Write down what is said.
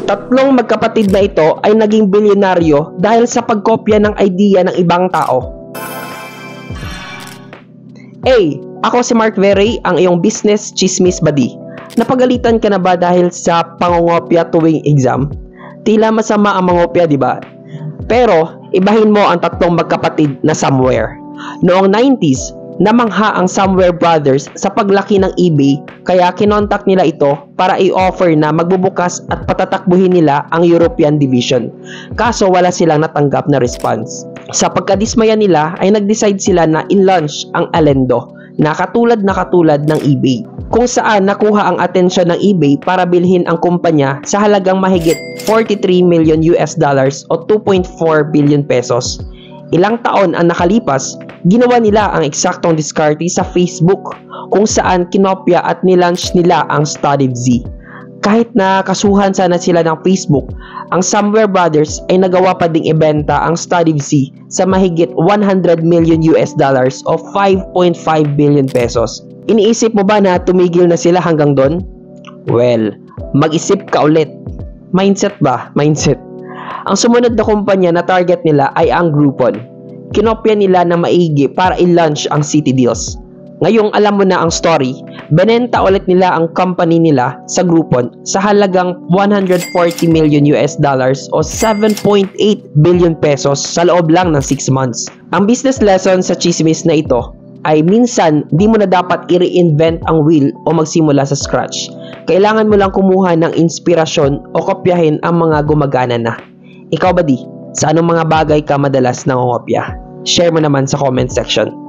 Tatlong magkapatid na ito ay naging bilyonaryo dahil sa pagkopya ng idea ng ibang tao. A. Ako si Mark Verey, ang iyong business chismis buddy. Napagalitan ka na ba dahil sa pangongopya tuwing exam? Tila masama ang mangopya, di ba? Pero, ibahin mo ang tatlong magkapatid na Somewhere. Noong 90s, namangha ang Somewhere Brothers sa paglaki ng eBay, kaya kinontak nila ito para i-offer na magbubukas at patatakbuhin nila ang European Division. Kaso wala silang natanggap na response. Sa pagkadismaya nila ay nag-decide sila na i-launch ang Alendo na katulad ng eBay, kung saan nakuha ang atensyon ng eBay para bilhin ang kumpanya sa halagang mahigit $43 million o 2.4 billion pesos. Ilang taon ang nakalipas, ginawa nila ang eksaktong diskarte sa Facebook kung saan kinopya at nilaunch nila ang Study Z. Kahit na kasuhan sana sila ng Facebook, ang Somewhere Brothers ay nagawa pa ding ibenta ang Study Z sa mahigit $100 million o 5.5 billion pesos. Iniisip mo ba na tumigil na sila hanggang doon? Well, mag-isip ka ulit. Mindset ba? Mindset. Ang sumunod na kumpanya na target nila ay ang Groupon. Kinopya nila na maigi para i-launch ang City Deals. Ngayong alam mo na ang story, benenta ulit nila ang company nila sa Groupon sa halagang $140 million o 7.8 billion pesos sa loob lang ng 6 months. Ang business lesson sa chismis na ito ay minsan di mo na dapat i-reinvent ang wheel o magsimula sa scratch. Kailangan mo lang kumuha ng inspirasyon o kopyahin ang mga gumagana na. Ikaw ba di? Sa anong mga bagay ka madalas nangongopya? Share mo naman sa comment section.